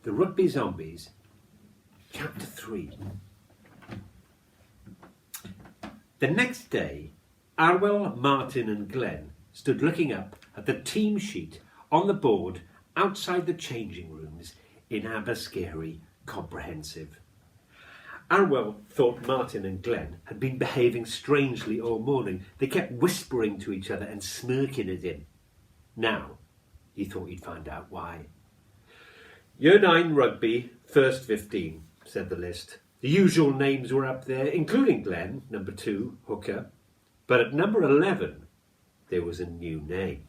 The Rugby Zombies, Chapter 3. The next day, Arwell, Martin and Glenn stood looking up at the team sheet on the board outside the changing rooms in Abergary Comprehensive. Arwell thought Martin and Glenn had been behaving strangely all morning. They kept whispering to each other and smirking at him. Now, he thought he'd find out why. Year 9 Rugby, first 15, said the list. The usual names were up there, including Glenn, number 2, hooker. But at number 11, there was a new name.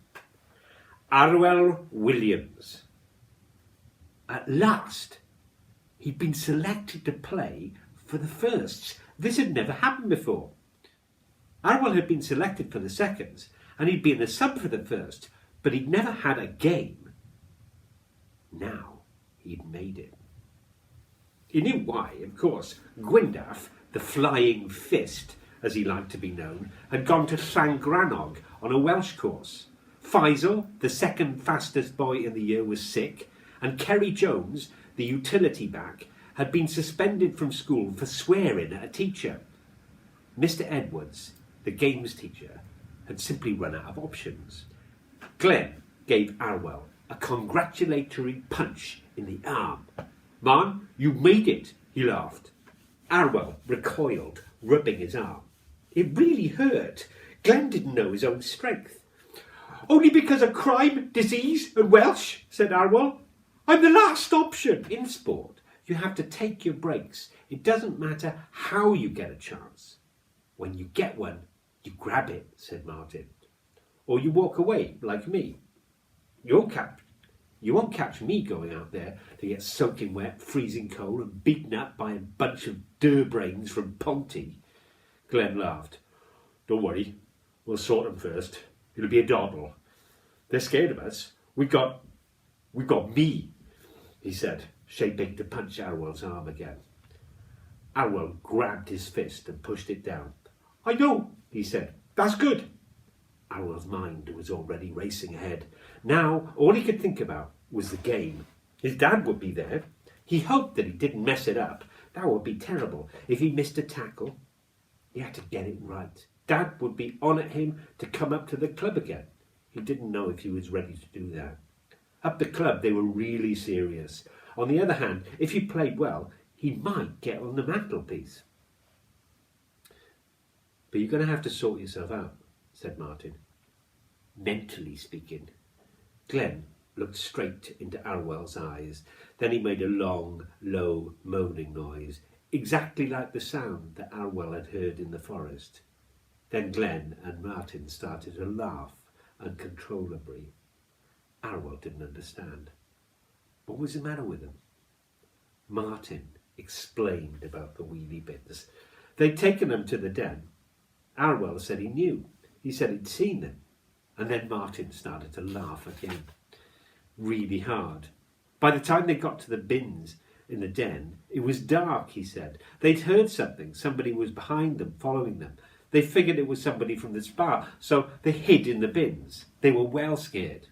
Arwell Williams. At last, he'd been selected to play for the firsts. This had never happened before. Arwell had been selected for the seconds, and he'd been a sub for the first, but he'd never had a game. Now, he'd made it. He knew why, of course. Gwyndaf, the Flying Fist, as he liked to be known, had gone to Llangrannog on a Welsh course. Faisal, the second fastest boy in the year, was sick, and Kerry Jones, the utility back, had been suspended from school for swearing at a teacher. Mr. Edwards, the games teacher, had simply run out of options. Glenn gave Arwell a congratulatory punch in the arm. "Man, you made it," he laughed. Arwell recoiled, rubbing his arm. It really hurt. Glenn didn't know his own strength. "Only because of crime, disease and Welsh," said Arwell. "I'm the last option." In sport, you have to take your breaks. It doesn't matter how you get a chance. When you get one, you grab it, said Martin. Or you walk away, like me. You won't catch me going out there to get soaking wet, freezing cold and beaten up by a bunch of durbrains from Ponty. Glenn laughed. "Don't worry, we'll sort them first. It'll be a dawdle. They're scared of us. We've got me," he said, shaping to punch Arwell's arm again. Arwell grabbed his fist and pushed it down. "I know," he said. "That's good." Arwell's mind was already racing ahead. Now, all he could think about was the game. His dad would be there. He hoped that he didn't mess it up. That would be terrible if he missed a tackle. He had to get it right. Dad would be on at him to come up to the club again. He didn't know if he was ready to do that. Up the club, they were really serious. On the other hand, if he played well, he might get on the mantelpiece. "But you're going to have to sort yourself out," said Martin. "Mentally speaking." Glenn looked straight into Arwell's eyes. Then he made a long, low, moaning noise, exactly like the sound that Arwell had heard in the forest. Then Glenn and Martin started to laugh uncontrollably. Arwell didn't understand. What was the matter with him? Martin explained about the wheelie bins. They'd taken them to the den. Arwell said he knew. He said he'd seen them. And then Martin started to laugh again, really hard. By the time they got to the bins in the den, it was dark, he said. They'd heard something. Somebody was behind them, following them. They figured it was somebody from the spa, so they hid in the bins. They were well scared.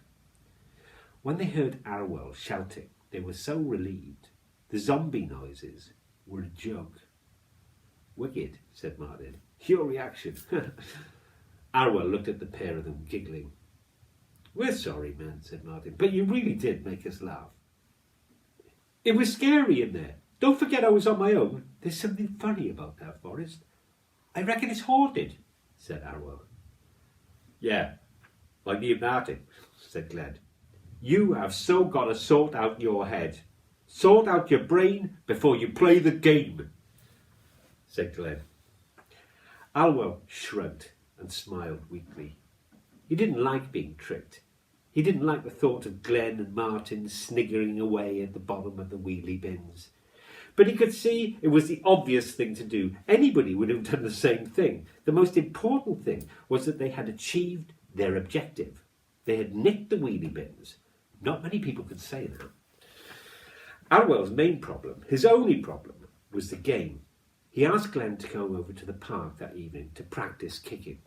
When they heard Arwell shouting, they were so relieved. The zombie noises were a joke. "Wicked," said Martin. "Your reaction." Arwell looked at the pair of them, giggling. "We're sorry, man," said Martin, "but you really did make us laugh. It was scary in there. Don't forget I was on my own. There's something funny about that forest. I reckon it's haunted," said Arwell. "Yeah, like you, Martin," said Glenn. "You have so got to sort out your head. Sort out your brain before you play the game," said Glenn. Arwell shrugged and smiled weakly. He didn't like being tricked. He didn't like the thought of Glenn and Martin sniggering away at the bottom of the wheelie bins. But he could see it was the obvious thing to do. Anybody would have done the same thing. The most important thing was that they had achieved their objective. They had nicked the wheelie bins. Not many people could say that. Arwell's main problem, his only problem, was the game. He asked Glenn to go over to the park that evening to practice kicking.